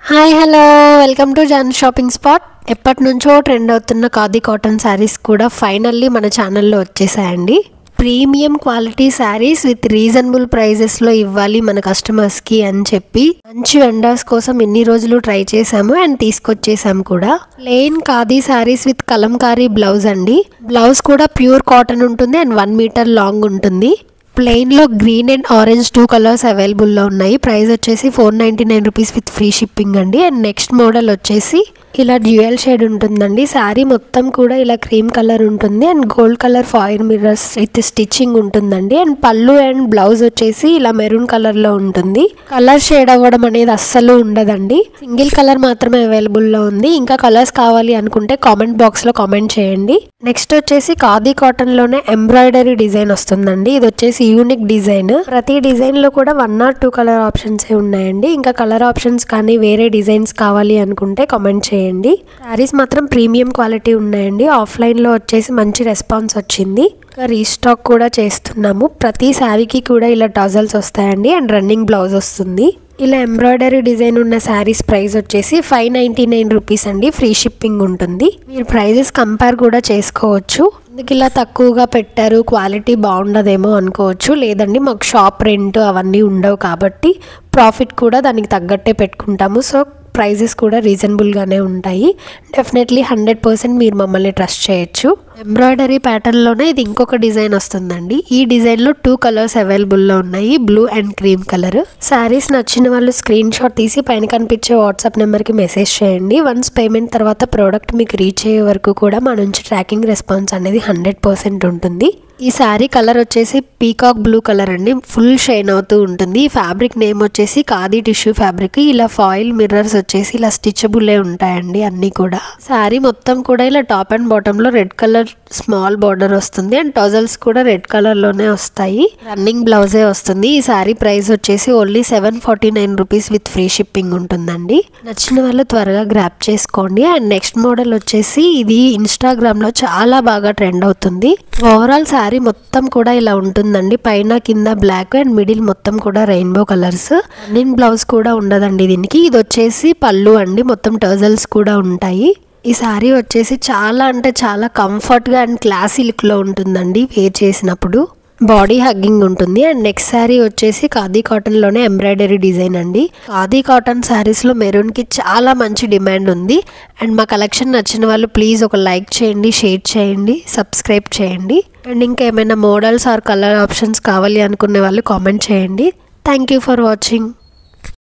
Hi hello welcome to John shopping spot. ఎప్పటి నుంచో trend అవుతున్న ఖాదీ కాటన్ శారీస్ కూడా ఫైనల్లీ మన ఛానల్లో వచ్చేసాయండి. Premium quality sarees with reasonable ప్రైజెస్లో ఇవ్వాలి మన కస్టమర్స్కి అని చెప్పి మంచి వెండర్స్ కోసం ఎన్ని రోజులు ట్రై చేసాము అండ్ తీసుకొచ్చేసాము కూడా. Plain khadi saris with Kalamkari blouse అండి. బ్లౌజ్ కూడా ప్యూర్ కాటన్ ఉంటుంది అండ్ 1 మీటర్ లాంగ్ ఉంటుంది. ప్లెయిన్లో గ్రీన్ అండ్ ఆరెంజ్ 2 కలర్స్ అవైలబుల్లో ఉన్నాయి. ప్రైస్ వచ్చేసి 499 రూపీస్ విత్ ఫ్రీ షిప్పింగ్ అండి. అండ్ నెక్స్ట్ మోడల్ వచ్చేసి ఇలా డ్యూయల్ షేడ్ ఉంటుందండి. శారీ మొత్తం కూడా ఇలా క్రీమ్ కలర్ ఉంటుంది and gold colour foil mirrors with stitching ఉంటుందండి. అండ్ పళ్ళు అండ్ బ్లౌజ్ వచ్చేసి ఇలా మెరూన్ కలర్లో ఉంటుంది. కలర్ షేడ్ అవ్వడం అనేది అస్సలు ఉండదండి. సింగిల్ కలర్ మాత్రమే అవైలబుల్లో ఉంది. ఇంకా కలర్స్ కావాలి అనుకుంటే కామెంట్ బాక్స్లో కామెంట్ చేయండి. నెక్స్ట్ వచ్చేసి ఖాదీ కాటన్లోనే ఎంబ్రాయిడరీ డిజైన్ వస్తుందండి. ఇది వచ్చేసి యూనిక్ డిజైన్. ప్రతి డిజైన్లో కూడా 1 or 2 కలర్ ఆప్షన్సే ఉన్నాయండి. ఇంకా కలర్ ఆప్షన్స్ కానీ వేరే డిజైన్స్ కావాలి అనుకుంటే కామెంట్ చేయండి. శారీస్ మాత్రం ప్రీమియం క్వాలిటీ ఉన్నాయండి. ఆఫ్లైన్లో వచ్చేసి మంచి రెస్పాన్స్ వచ్చింది. ఇంకా రీస్టాక్ కూడా చేస్తున్నాము. ప్రతి శారీకి కూడా ఇలా టజల్స్ వస్తాయండి అండ్ రన్నింగ్ బ్లౌజ్ వస్తుంది. ఇలా ఎంబ్రాయిడరీ డిజైన్ ఉన్న శారీస్ ప్రైస్ వచ్చేసి 599 రూపీస్ అండి. ఫ్రీ షిప్పింగ్ ఉంటుంది. మీరు ప్రైజెస్ కంపేర్ కూడా చేసుకోవచ్చు. ఎందుకు ఇలా తక్కువగా పెట్టారు, క్వాలిటీ బాగుండదేమో అనుకోవచ్చు. లేదండి, మాకు షాప్ రెంట్ అవన్నీ ఉండవు కాబట్టి ప్రాఫిట్ కూడా దానికి తగ్గట్టే పెట్టుకుంటాము. సో ప్రైజెస్ కూడా రీజనబుల్గానే ఉంటాయి. డెఫినెట్లీ 100% మీరు మమ్మల్ని ట్రస్ట్ చేయొచ్చు. ఎంబ్రాయిడరీ ప్యాటర్న్లోనే ఇది ఇంకొక డిజైన్ వస్తుందండి. ఈ డిజైన్లో 2 కలర్స్ అవైలబుల్లో ఉన్నాయి, blue and cream colour. Saris నచ్చిన వాళ్ళు స్క్రీన్ షాట్ తీసి పైన కనిపించే వాట్సాప్ నెంబర్కి మెసేజ్ చేయండి. వన్స్ పేమెంట్ తర్వాత ప్రోడక్ట్ మీకు రీచ్ అయ్యే వరకు కూడా మా నుంచి ట్రాకింగ్ రెస్పాన్స్ అనేది 100% ఉంటుంది. ఈ శారీ కలర్ వచ్చేసి పీకాక్ బ్లూ కలర్ అండి. ఫుల్ షైన్ అవుతూ ఉంటుంది. ఈ ఫ్యాబ్రిక్ నేమ్ వచ్చేసి ఖాదీ టిష్యూ ఫ్యాబ్రిక్. ఇలా ఫాయిల్ మిర్రర్స్ వచ్చేసి ఇలా స్టిచబుల్లే ఉంటాయండి అన్నీ కూడా. శారీ మొత్తం కూడా ఇలా టాప్ అండ్ బాటంలో రెడ్ కలర్ స్మాల్ బార్డర్ వస్తుంది అండ్ టజల్స్ కూడా రెడ్ కలర్లోనే వస్తాయి. రన్నింగ్ బ్లౌజే వస్తుంది. ఈ శారీ ప్రైస్ వచ్చేసి only 749 rupees with free shipping ఉంటుందండి. నచ్చిన వాళ్ళు త్వరగా గ్రాప్ చేసుకోండి. అండ్ నెక్స్ట్ మోడల్ వచ్చేసి ఇది ఇన్స్టాగ్రామ్లో చాలా బాగా ట్రెండ్ అవుతుంది. ఓవరాల్ శారీ మొత్తం కూడా ఇలా ఉంటుందండి. పైన కింద బ్లాక్ అండ్ మిడిల్ మొత్తం కూడా రెయిన్బో కలర్స్. రన్నింగ్ బ్లౌజ్ కూడా ఉండదండి దీనికి. ఇది వచ్చేసి పళ్ళు అండి. మొత్తం టజల్స్ కూడా ఉంటాయి. ఈ శారీ వచ్చేసి చాలా అంటే చాలా కంఫర్ట్గా అండ్ క్లాసీ లుక్లో ఉంటుందండి వేర్ చేసినప్పుడు. బాడీ హగ్గింగ్ ఉంటుంది. అండ్ నెక్స్ట్ శారీ వచ్చేసి ఖాదీ కాటన్లోనే ఎంబ్రాయిడరీ డిజైన్ అండి. ఖాదీ కాటన్ శారీస్లో మెరూన్కి చాలా మంచి డిమాండ్ ఉంది. అండ్ మా కలెక్షన్ నచ్చిన వాళ్ళు ప్లీజ్ ఒక లైక్ చేయండి, షేర్ చేయండి, సబ్స్క్రైబ్ చేయండి. అండ్ ఇంకా ఏమైనా మోడల్స్ ఆర్ కలర్ ఆప్షన్స్ కావాలి అనుకునే వాళ్ళు కామెంట్ చేయండి. Thank you for watching.